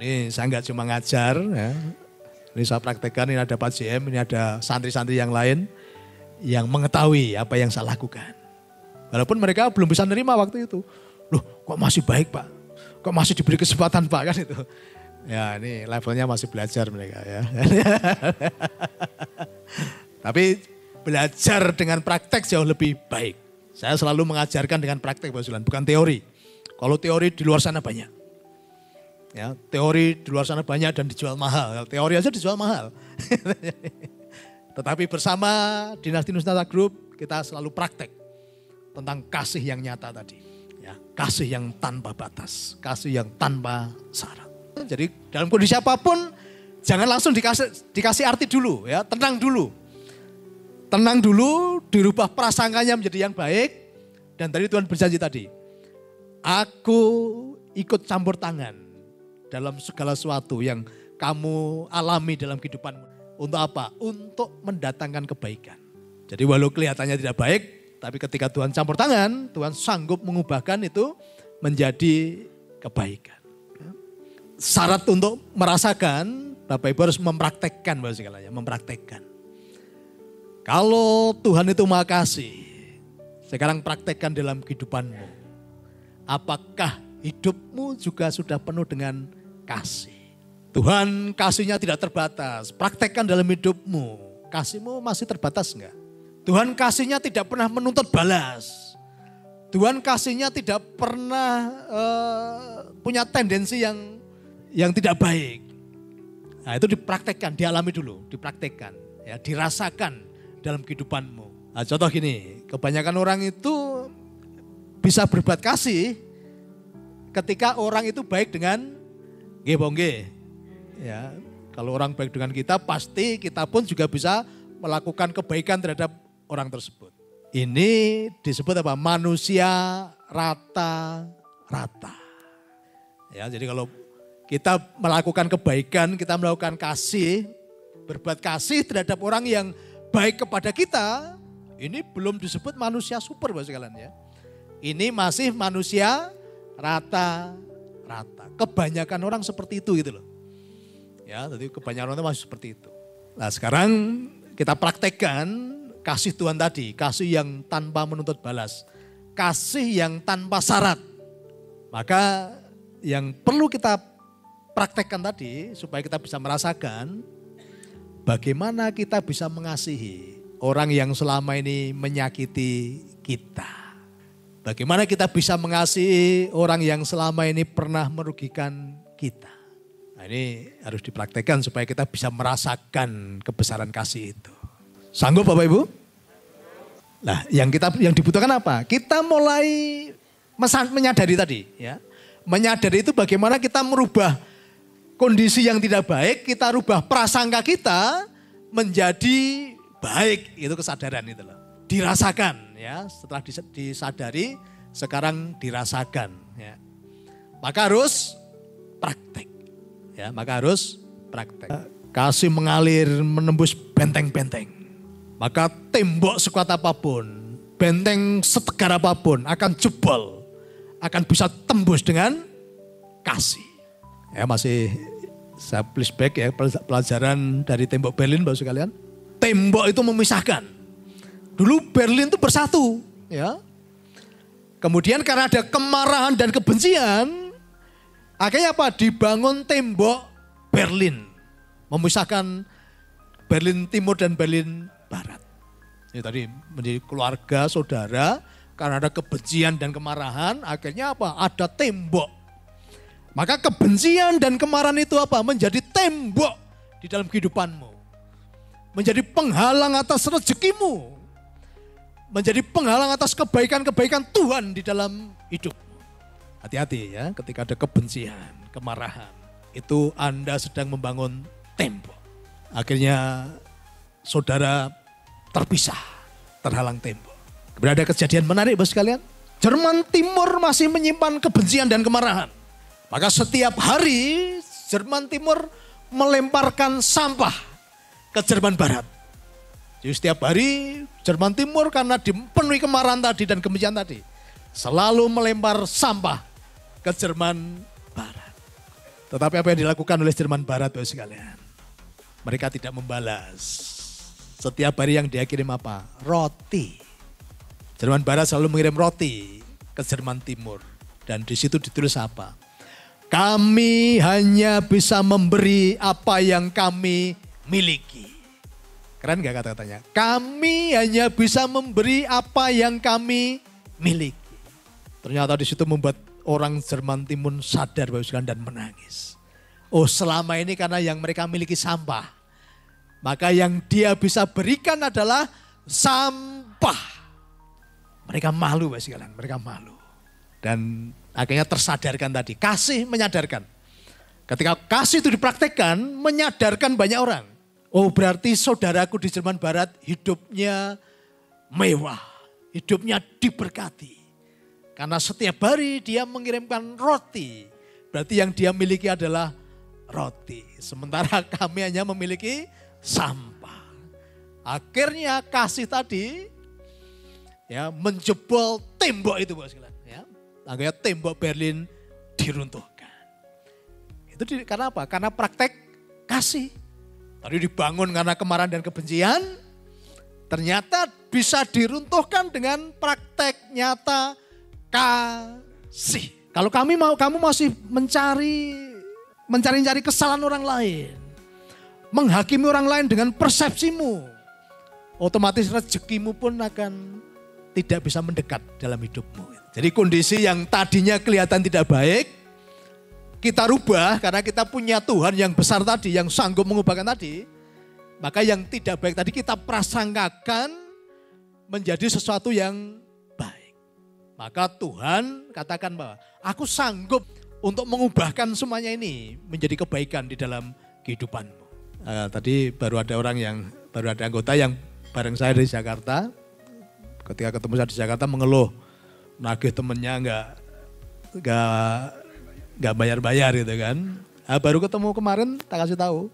Ini saya nggak cuma ngajar, ya. Ini saya praktekkan, ini ada Pak JM, ini ada santri-santri yang lain yang mengetahui apa yang saya lakukan. Walaupun mereka belum bisa nerima waktu itu. Loh kok masih baik Pak? Kok masih diberi kesempatan Pak kan itu. Ya ini levelnya masih belajar mereka ya. Tapi belajar dengan praktek jauh lebih baik. Saya selalu mengajarkan dengan praktek Pak Sulan, bukan teori. Kalau teori di luar sana banyak. Ya, teori di luar sana banyak dan dijual mahal. Teori aja dijual mahal. Tetapi bersama Dinasti Nusantara Group kita selalu praktek tentang kasih yang nyata tadi. Ya, kasih yang tanpa batas, kasih yang tanpa syarat. Jadi dalam kondisi apapun jangan langsung dikasih arti dulu, ya, tenang dulu. Tenang dulu, dirubah prasangkanya menjadi yang baik. Dan tadi Tuhan berjanji tadi, aku ikut campur tangan dalam segala sesuatu yang kamu alami dalam kehidupanmu. Untuk apa? Untuk mendatangkan kebaikan. Jadi walau kelihatannya tidak baik, tapi ketika Tuhan campur tangan, Tuhan sanggup mengubahkan itu menjadi kebaikan. Syarat untuk merasakan, Bapak Ibu harus mempraktekkan Bapak segalanya, mempraktekkan. Kalau Tuhan itu Maha Kasih, sekarang praktekkan dalam kehidupanmu. Apakah hidupmu juga sudah penuh dengan kasih? Tuhan kasihnya tidak terbatas. Praktekkan dalam hidupmu. Kasihmu masih terbatas enggak? Tuhan kasihnya tidak pernah menuntut balas. Tuhan kasihnya tidak pernah punya tendensi yang tidak baik. Nah itu dipraktekkan, dialami dulu, dipraktekkan, ya, dirasakan dalam kehidupanmu. Nah, contoh gini, kebanyakan orang itu bisa berbuat kasih ketika orang itu baik dengan nggih bongge. Ya, kalau orang baik dengan kita, pasti kita pun juga bisa melakukan kebaikan terhadap orang tersebut. Ini disebut apa? Manusia rata-rata. Ya, jadi kalau kita melakukan kebaikan, kita melakukan kasih, berbuat kasih terhadap orang yang baik kepada kita, ini belum disebut manusia super Bapak sekalian ya. Ini masih manusia rata-rata. Kebanyakan orang seperti itu gitu loh. Ya, jadi kebanyakan orang itu masih seperti itu. Nah sekarang kita praktekkan kasih Tuhan tadi, kasih yang tanpa menuntut balas, kasih yang tanpa syarat. Maka yang perlu kita praktekkan tadi supaya kita bisa merasakan bagaimana kita bisa mengasihi orang yang selama ini menyakiti kita. Bagaimana kita bisa mengasihi orang yang selama ini pernah merugikan kita. Nah ini harus dipraktekkan supaya kita bisa merasakan kebesaran kasih itu. Sanggup Bapak Ibu? Nah yang dibutuhkan apa? Kita mulai menyadari tadi. Ya. Menyadari itu bagaimana kita merubah kondisi yang tidak baik, kita rubah prasangka kita menjadi baik. Itu kesadaran itu loh. Dirasakan ya, setelah disadari sekarang dirasakan ya. Maka harus praktek. Ya, maka harus praktek. Kasih mengalir menembus benteng-benteng. Maka tembok sekuat apapun, benteng setegar apapun akan jebol, akan bisa tembus dengan kasih. Ya masih saya flashback ya pelajaran dari tembok Berlin Bapak sekalian. Tembok itu memisahkan. Dulu Berlin itu bersatu, ya. Kemudian karena ada kemarahan dan kebencian, akhirnya apa? Dibangun tembok Berlin, memisahkan Berlin Timur dan Berlin Barat. Ini tadi menjadi keluarga, saudara, karena ada kebencian dan kemarahan, akhirnya apa? Ada tembok. Maka kebencian dan kemarahan itu apa? Menjadi tembok di dalam kehidupanmu. Menjadi penghalang atas rezekimu. Menjadi penghalang atas kebaikan-kebaikan Tuhan di dalam hidup. Hati-hati ya ketika ada kebencian, kemarahan. Itu Anda sedang membangun tembok. Akhirnya saudara terpisah, terhalang tembok. Kemudian ada kejadian menarik Bapak sekalian. Jerman Timur masih menyimpan kebencian dan kemarahan. Maka setiap hari Jerman Timur melemparkan sampah ke Jerman Barat. Jadi setiap hari Jerman Timur karena dipenuhi kemarahan tadi dan kebencian tadi, selalu melempar sampah ke Jerman Barat. Tetapi apa yang dilakukan oleh Jerman Barat, Bapak sekalian? Mereka tidak membalas. Setiap hari yang dia kirim apa? Roti. Jerman Barat selalu mengirim roti ke Jerman Timur. Dan di situ ditulis apa? Kami hanya bisa memberi apa yang kami miliki. Keren gak kata-katanya? Kami hanya bisa memberi apa yang kami miliki. Ternyata di situ membuat orang Jerman Timur sadar Bapak sekalian dan menangis. Oh, selama ini karena yang mereka miliki sampah. Maka yang dia bisa berikan adalah sampah. Mereka malu Bapak sekalian, mereka malu. Dan akhirnya tersadarkan tadi, kasih menyadarkan. Ketika kasih itu dipraktekkan, menyadarkan banyak orang. Oh, berarti saudaraku di Jerman Barat hidupnya mewah, hidupnya diberkati. Karena setiap hari dia mengirimkan roti. Berarti yang dia miliki adalah roti. Sementara kami hanya memiliki sampah. Akhirnya kasih tadi ya menjebol tembok itu Bapak sekalian. Ya. Akhirnya tembok Berlin diruntuhkan. Itu karena apa? Karena praktek kasih. Tadi dibangun karena kemarahan dan kebencian. Ternyata bisa diruntuhkan dengan praktek nyata kasih. Kalau kamu masih mencari kesalahan orang lain, menghakimi orang lain dengan persepsimu, otomatis rezekimu pun akan tidak bisa mendekat dalam hidupmu. Jadi kondisi yang tadinya kelihatan tidak baik, kita rubah karena kita punya Tuhan yang besar tadi, yang sanggup mengubahkan tadi. Maka yang tidak baik tadi kita prasangkakan menjadi sesuatu yang maka Tuhan katakan bahwa aku sanggup untuk mengubahkan semuanya ini menjadi kebaikan di dalam kehidupanmu. Tadi baru ada anggota yang bareng saya dari Jakarta. Ketika ketemu saya di Jakarta mengeluh, nagih temennya nggak bayar-bayar gitu kan. Baru ketemu kemarin, tak kasih tahu,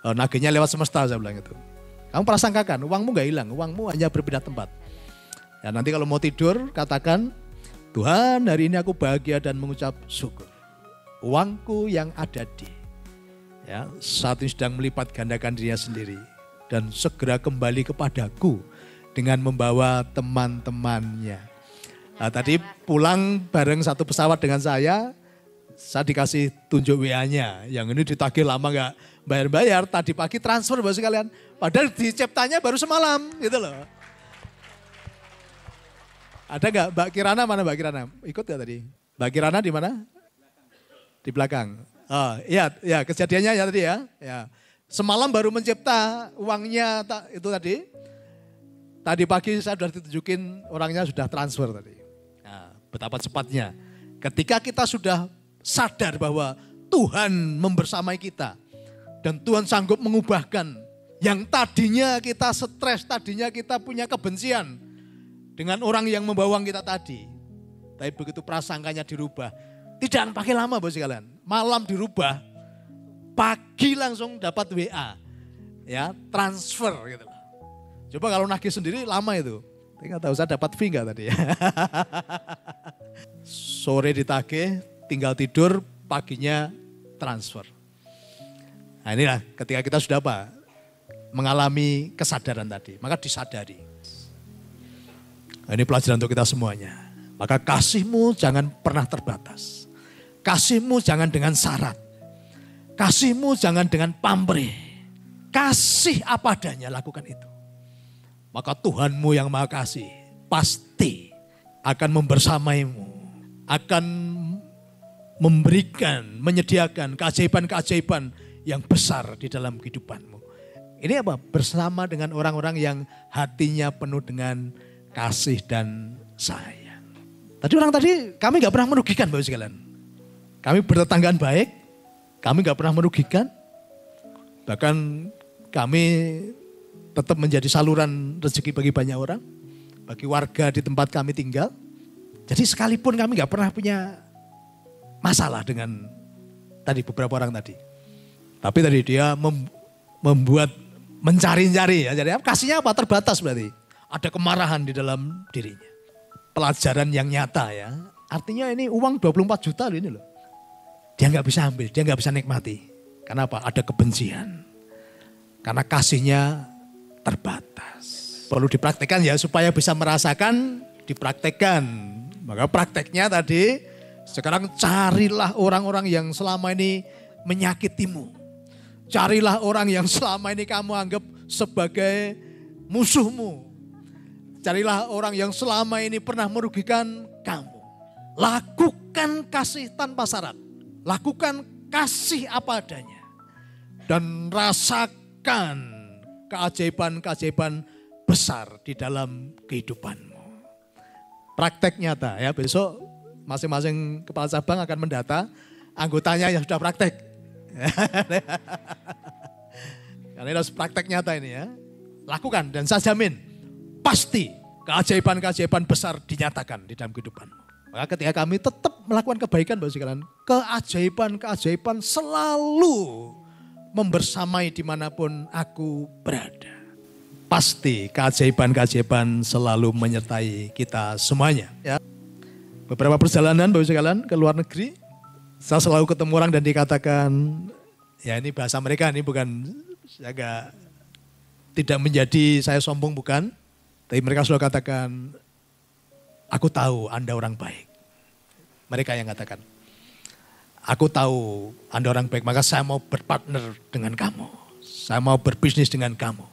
nagihnya lewat semesta saya bilang itu. Kamu prasangkakan, uangmu nggak hilang, uangmu hanya berpindah tempat. Ya, nanti kalau mau tidur katakan, Tuhan hari ini aku bahagia dan mengucap syukur. Uangku yang ada saat ini sedang melipat gandakan dirinya sendiri. Dan segera kembali kepadaku dengan membawa teman-temannya. Nah, tadi pulang bareng satu pesawat dengan saya dikasih tunjuk WA-nya. Yang ini ditagih lama gak bayar-bayar, tadi pagi transfer Bapak sekalian. Padahal diciptanya baru semalam gitu loh. Ada gak Mbak Kirana, mana Mbak Kirana? Ikut gak tadi? Mbak Kirana di mana? Di belakang. Oh iya, kejadiannya ya tadi ya. Semalam baru mencipta uangnya itu tadi. Tadi pagi saya sudah ditunjukin orangnya sudah transfer tadi. Nah, betapa cepatnya. Ketika kita sudah sadar bahwa Tuhan membersamai kita. Dan Tuhan sanggup mengubahkan. Yang tadinya kita stres, tadinya kita punya kebencian. Dengan orang yang membawa kita tadi. Tapi begitu prasangkanya dirubah. Tidak pakai lama Bapak sekalian. Malam dirubah. Pagi langsung dapat WA. Ya, transfer gitu. Coba kalau nagih sendiri lama itu. Tidak tahu saya dapat fee enggak tadi ya. Sore ditagih, tinggal tidur, paginya transfer. Nah inilah ketika kita sudah apa? Mengalami kesadaran tadi. Maka disadari. Nah, ini pelajaran untuk kita semuanya. Maka kasihmu jangan pernah terbatas. Kasihmu jangan dengan syarat. Kasihmu jangan dengan pamrih. Kasih apa adanya, lakukan itu. Maka Tuhanmu yang Maha Kasih pasti akan membersamaimu. Akan memberikan, menyediakan keajaiban-keajaiban yang besar di dalam kehidupanmu. Ini apa? Bersama dengan orang-orang yang hatinya penuh dengan kasih dan sayang. Tadi kami gak pernah merugikan Bapak sekalian. Kami bertetanggaan baik, kami gak pernah merugikan. Bahkan kami tetap menjadi saluran rezeki bagi banyak orang. Bagi warga di tempat kami tinggal. Jadi sekalipun kami gak pernah punya masalah dengan tadi beberapa orang tadi. Tapi tadi dia mencari-cari ya. Jadi kasihnya apa? Terbatas berarti. Ada kemarahan di dalam dirinya. Pelajaran yang nyata ya. Artinya ini uang 24 juta loh ini loh. dia nggak bisa ambil, dia nggak bisa nikmati. Karena apa? Ada kebencian. Karena kasihnya terbatas. Perlu dipraktekkan ya supaya bisa merasakan, dipraktekkan. Maka prakteknya tadi, sekarang carilah orang-orang yang selama ini menyakitimu. Carilah orang yang selama ini kamu anggap sebagai musuhmu. Carilah orang yang selama ini pernah merugikan kamu. Lakukan kasih tanpa syarat. Lakukan kasih apa adanya. Dan rasakan keajaiban-keajaiban besar di dalam kehidupanmu. Praktek nyata ya, besok masing-masing kepala cabang akan mendata anggotanya yang sudah praktek. Karena ini harus praktek nyata ini ya. Lakukan dan saya jamin pasti keajaiban-keajaiban besar dinyatakan di dalam kehidupanmu. Maka ketika kami tetap melakukan kebaikan Bapak sekalian, keajaiban-keajaiban selalu membersamai dimanapun aku berada. Pasti keajaiban-keajaiban selalu menyertai kita semuanya. Ya. Beberapa perjalanan Bapak sekalian ke luar negeri, saya selalu ketemu orang dan dikatakan, ya ini bahasa mereka, ini bukan, saya tidak menjadi saya sombong bukan, tapi mereka selalu katakan, aku tahu Anda orang baik. Mereka yang katakan, aku tahu Anda orang baik, maka saya mau berpartner dengan kamu. Saya mau berbisnis dengan kamu.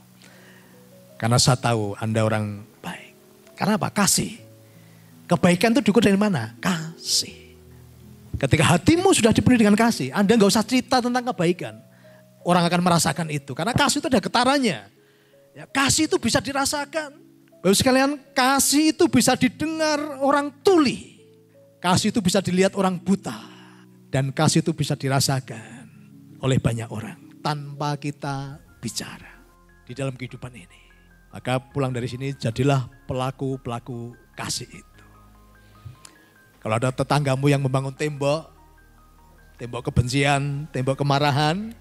Karena saya tahu Anda orang baik. Karena apa? Kasih. Kebaikan itu diukur dari mana? Kasih. Ketika hatimu sudah dipenuhi dengan kasih, Anda nggak usah cerita tentang kebaikan. Orang akan merasakan itu. Karena kasih itu ada getarannya. Ya, kasih itu bisa dirasakan. Bapak sekalian, kasih itu bisa didengar orang tuli. Kasih itu bisa dilihat orang buta. Dan kasih itu bisa dirasakan oleh banyak orang. Tanpa kita bicara di dalam kehidupan ini. Maka pulang dari sini jadilah pelaku-pelaku kasih itu. Kalau ada tetanggamu yang membangun tembok. Tembok kebencian, tembok kemarahan.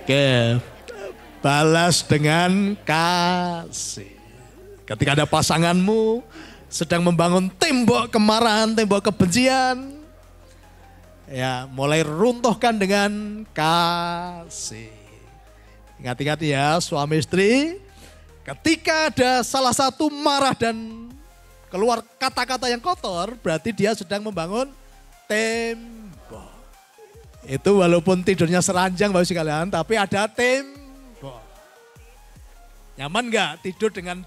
Oke. Balas dengan kasih. Ketika ada pasanganmu sedang membangun tembok kemarahan, tembok kebencian, ya mulai runtuhkan dengan kasih. Ingat-ingat ya suami istri, ketika ada salah satu marah dan keluar kata-kata yang kotor, berarti dia sedang membangun tembok. Itu walaupun tidurnya seranjang Bapak sekalian, tapi ada tembok. Nyaman gak tidur dengan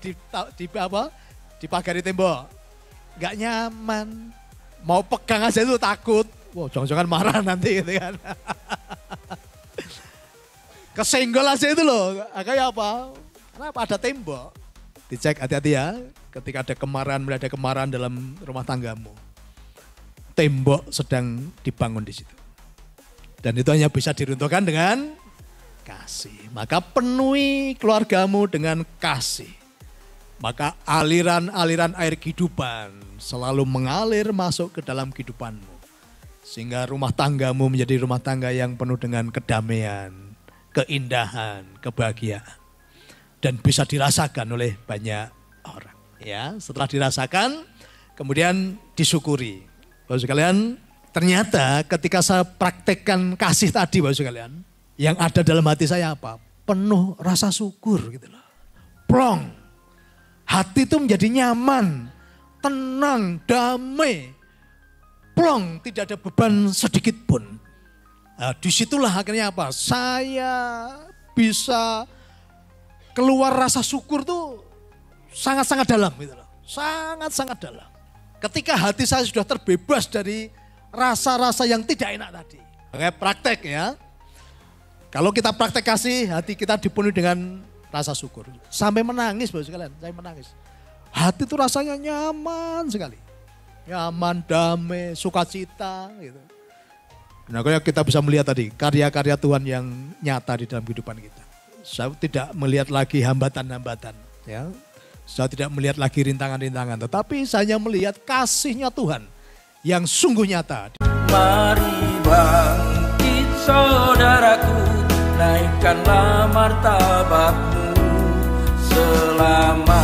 dipagari tembok? Gak nyaman. Mau pegang aja itu takut. Wah, jangan-jangan marah nanti gitu kan. Kesenggol aja itu loh. Kayak apa? Kenapa ada tembok? Dicek hati-hati ya. Ketika ada kemarahan, mulai ada kemarahan dalam rumah tanggamu. Tembok sedang dibangun di situ. Dan itu hanya bisa diruntuhkan dengan kasih. Maka penuhi keluargamu dengan kasih. Maka aliran-aliran air kehidupan selalu mengalir masuk ke dalam kehidupanmu. Sehingga rumah tanggamu menjadi rumah tangga yang penuh dengan kedamaian, keindahan, kebahagiaan. Dan bisa dirasakan oleh banyak orang. Ya, setelah dirasakan, kemudian disyukuri. Bapak sekalian, ternyata ketika saya praktekkan kasih tadi Bapak sekalian, yang ada dalam hati saya apa? Penuh rasa syukur gitu loh. Plong. Hati itu menjadi nyaman, tenang, damai. Plong, tidak ada beban sedikit pun. Nah, disitulah akhirnya apa? Saya bisa keluar rasa syukur tuh sangat-sangat dalam gitu loh. Sangat-sangat dalam. Ketika hati saya sudah terbebas dari rasa-rasa yang tidak enak tadi. Kayak praktek ya. Kalau kita praktek kasih, hati kita dipenuhi dengan rasa syukur. Sampai menangis Bapak sekalian, saya menangis. Hati itu rasanya nyaman sekali. Nyaman, damai, sukacita gitu. Nah, kita bisa melihat tadi karya-karya Tuhan yang nyata di dalam kehidupan kita. Saya tidak melihat lagi hambatan-hambatan. Ya. Saya tidak melihat lagi rintangan-rintangan. Tetapi saya melihat kasih-Nya Tuhan yang sungguh nyata. Mari bangkit saudaraku, naikkanlah martabatmu selama